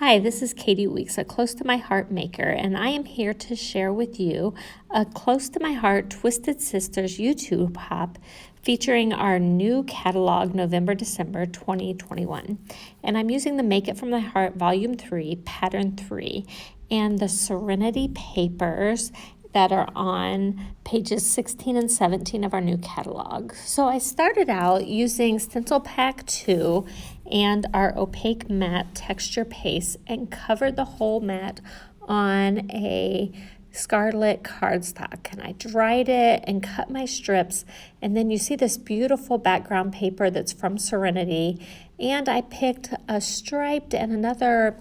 Hi, this is Katie Weeks, a Close to My Heart maker, and I am here to share with you a Close to My Heart Twisted Sisters YouTube hop featuring our new catalog November-December 2021. And I'm using the Make It From the Heart Volume 3, Pattern 3, and the Serenity papers that are on pages 16 and 17 of our new catalog. So I started out using Stencil Pack 2 and our Opaque matte texture paste and covered the whole mat on a Scarlet cardstock, and I dried it and cut my strips, and then you see this beautiful background paper that's from Serenity, and I picked a striped and another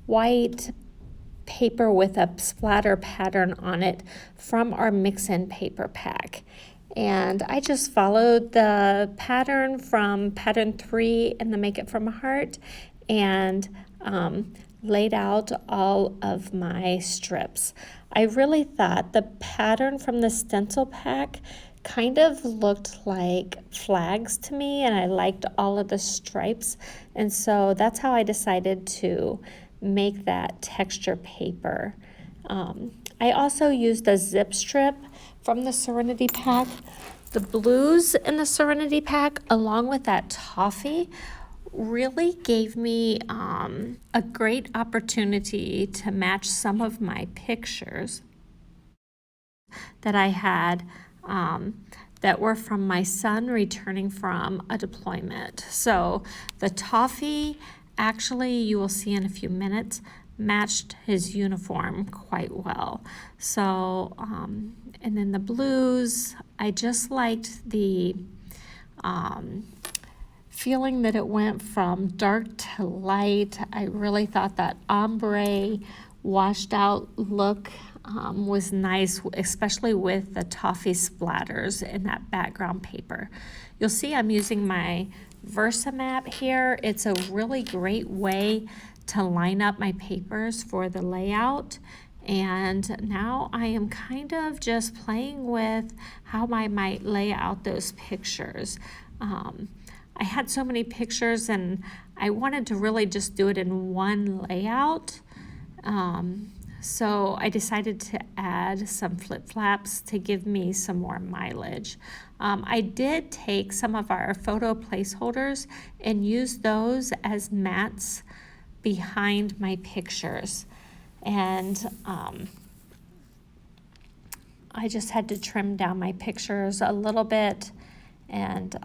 white paper with a splatter pattern on it from our mix-in paper pack. And I just followed the pattern from pattern 3 in the Make It From a Heart and laid out all of my strips. I really thought the pattern from the stencil pack kind of looked like flags to me, and I liked all of the stripes, and so that's how I decided to make that texture paper. I also used a zip strip from the Serenity pack. The blues in the Serenity pack, along with that toffee, really gave me a great opportunity to match some of my pictures that I had that were from my son returning from a deployment. So the toffee, actually, you will see in a few minutes, matched his uniform quite well. So, and then the blues, I just liked the feeling that it went from dark to light. I really thought that ombre washed out look was nice, especially with the toffee splatters in that background paper. You'll see I'm using my Versamap here. It's a really great way to line up my papers for the layout. And now I am kind of just playing with how I might lay out those pictures. I had so many pictures and I wanted to really just do it in one layout. So I decided to add some flip-flaps to give me some more mileage. I did take some of our photo placeholders and use those as mats behind my pictures. And I just had to trim down my pictures a little bit, and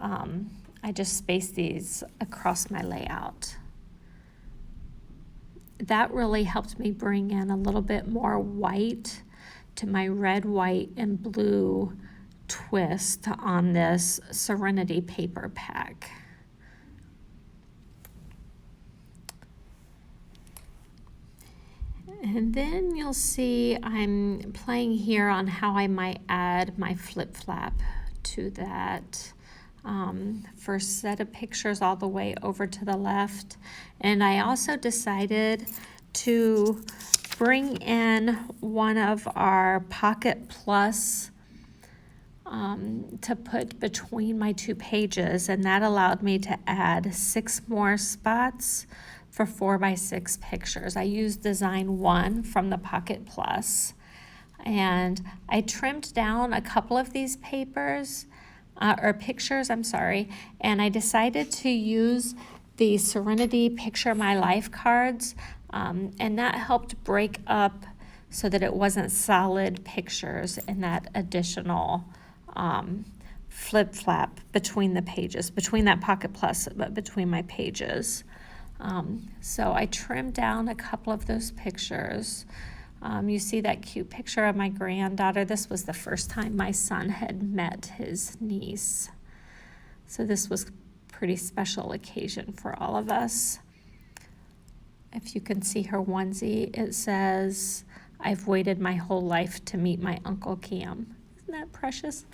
I just spaced these across my layout. That really helped me bring in a little bit more white to my red, white, and blue twist on this Serenity paper pack. And then you'll see I'm playing here on how I might add my flip-flap to that first set of pictures all the way over to the left. And I also decided to bring in one of our Pocket Plus to put between my two pages, and that allowed me to add 6 more spots for 4x6 pictures. I used design 1 from the Pocket Plus, and I trimmed down a couple of these papers or pictures, I'm sorry, and I decided to use the Serenity Picture My Life cards, and that helped break up so that it wasn't solid pictures in that additional flip-flap between the pages, between that Pocket Plus, but between my pages. So I trimmed down a couple of those pictures. You see that cute picture of my granddaughter. This was the first time my son had met his niece. So this was a pretty special occasion for all of us. If you can see her onesie, it says, "I've waited my whole life to meet my Uncle Cam." Isn't that precious?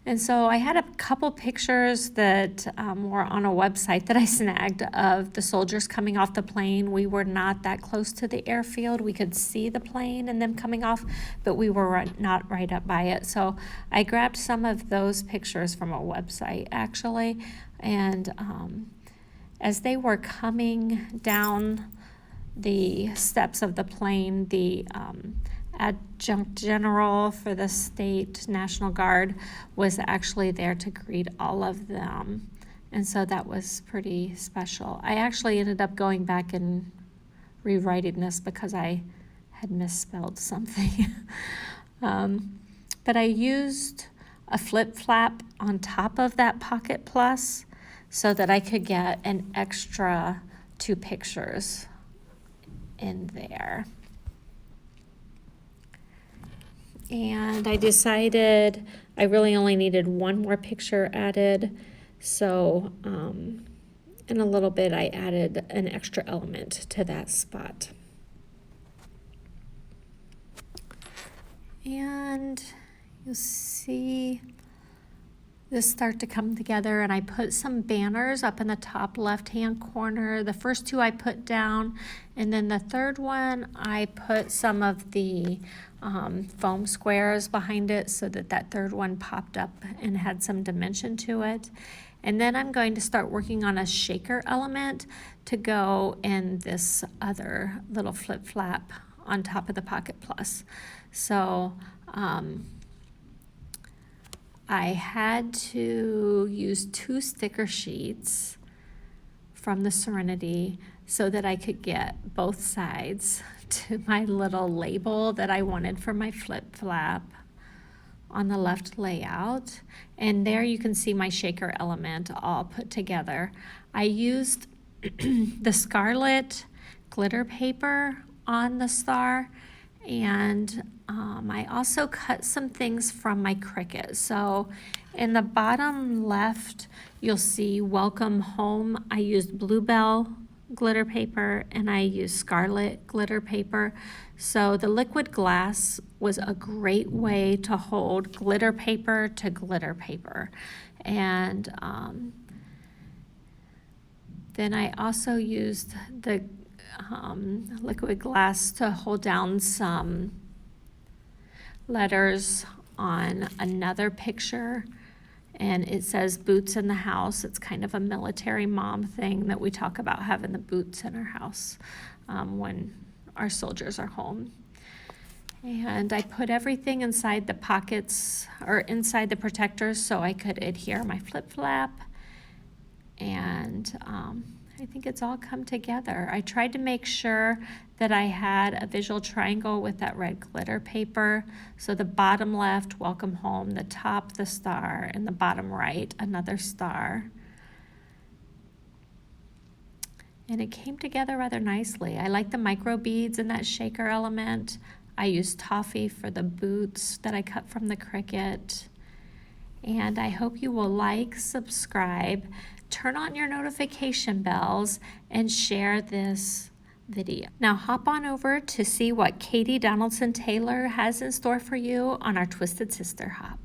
And so I had a couple pictures that were on a website that I snagged of the soldiers coming off the plane. We were not that close to the airfield. We could see the plane and them coming off, but we were not right up by it. So I grabbed some of those pictures from a website actually, and as they were coming down the steps of the plane, the adjunct general for the state National Guard was actually there to greet all of them. And so that was pretty special. I actually ended up going back and rewriting this because I had misspelled something. But I used a flip flap on top of that Pocket Plus so that I could get an extra 2 pictures in there. And I decided I really only needed 1 more picture added. So in a little bit, I added an extra element to that spot. And you'll see this start to come together, and I put some banners up in the top left-hand corner. The first 2 I put down, and then the third one I put some of the foam squares behind it so that that third one popped up and had some dimension to it. And then I'm going to start working on a shaker element to go in this other little flip flap on top of the Pocket Plus. So I had to use 2 sticker sheets from the Serenity so that I could get both sides to my little label that I wanted for my flip flap on the left layout. And there you can see my shaker element all put together. I used the Scarlet glitter paper on the star, and I also cut some things from my Cricut. So in the bottom left, you'll see Welcome Home. I used Belle glitter paper and I used Scarlet glitter paper. So the liquid glass was a great way to hold glitter paper to glitter paper. And then I also used the liquid glass to hold down some letters on another picture, and it says boots in the house. It's kind of a military mom thing that we talk about, having the boots in our house when our soldiers are home. And I put everything inside the pockets or inside the protectors so I could adhere my flip flap. And I think it's all come together. I tried to make sure that I had a visual triangle with that red glitter paper. So the bottom left, Welcome Home, the top, the star, and the bottom right, another star. And it came together rather nicely. I like the micro beads in that shaker element. I used Toffee for the boots that I cut from the Cricut. And I hope you will like, subscribe, turn on your notification bells, and share this video. Now hop on over to see what Katie Donaldson Taylor has in store for you on our Twisted Sister Hop.